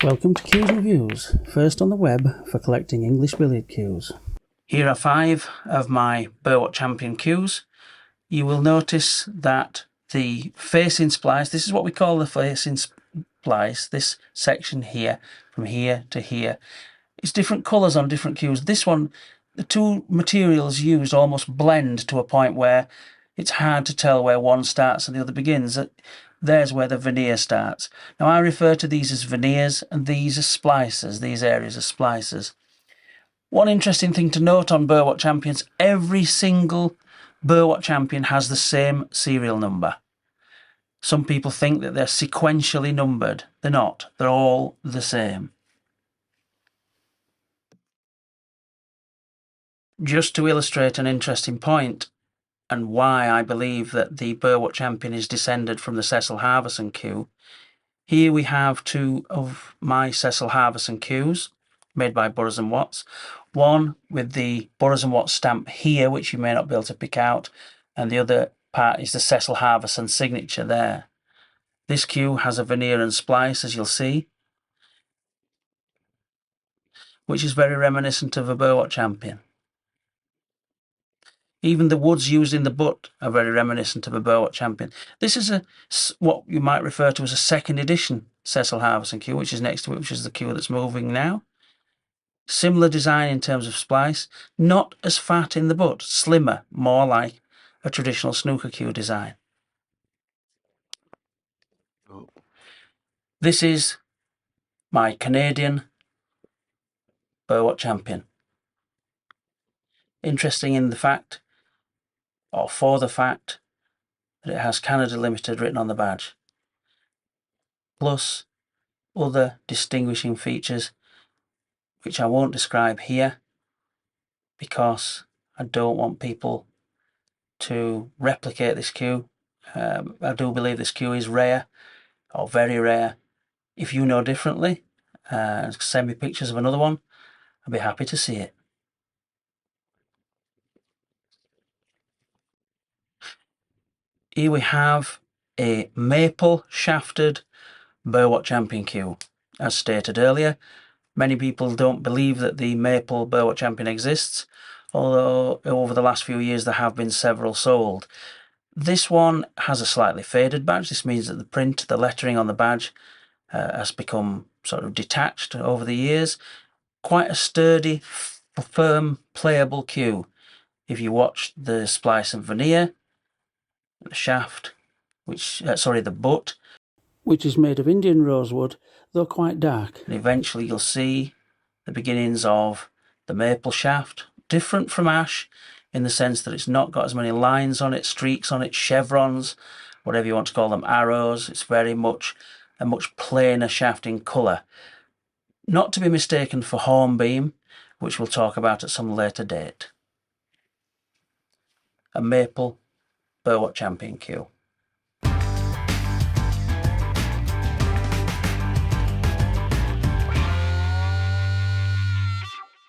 Welcome to Cues and Views, first on the web for collecting English billiard cues. Here are 5 of my Burwat Champion cues. You will notice that the facing splice, this is what we call the facing splice, this section here, from here to here, it's different colours on different cues. This one, the two materials used almost blend to a point where it's hard to tell where one starts and the other begins. There's where the veneer starts. Now I refer to these as veneers and these as splices, these areas are splices. One interesting thing to note on Burwat Champions, every single Burwat Champion has the same serial number. Some people think that they're sequentially numbered. They're not. They're all the same. Just to illustrate an interesting point, and why I believe that the Burwat Champion is descended from the Cecil Harverson cue. Here we have 2 of my Cecil Harverson cues made by Burrs & Watts. One with the Burrs & Watts stamp here, which you may not be able to pick out, and the other part is the Cecil Harverson signature there. This cue has a veneer and splice, as you'll see, which is very reminiscent of a Burwat Champion. Even the woods used in the butt are very reminiscent of a Burwat Champion. This is what you might refer to as a second edition Cecil Harverson cue, which is next to it, which is the cue that's moving now. Similar design in terms of splice, not as fat in the butt, slimmer, more like a traditional snooker cue design. This is my Canadian Burwat Champion. Interesting in the fact, or for the fact, that it has Canada Limited written on the badge, plus other distinguishing features which I won't describe here because I don't want people to replicate this cue. I do believe this cue is rare, or very rare. If you know differently, send me pictures of another one. I'd be happy to see it. Here we have a maple shafted Burwat Champion cue. As stated earlier, many people don't believe that the maple Burwat Champion exists, although over the last few years there have been several sold. This one has a slightly faded badge. This means that the print, the lettering on the badge has become sort of detached over the years. Quite a sturdy, firm, playable cue. If you watch the splice and veneer, the shaft, the butt, which is made of Indian rosewood, though quite dark. And eventually you'll see the beginnings of the maple shaft, different from ash in the sense that it's not got as many lines on it, streaks on it, chevrons, whatever you want to call them, arrows. It's very much a much plainer shaft in colour. Not to be mistaken for hornbeam, which we'll talk about at some later date. A maple Burwat Champion cue.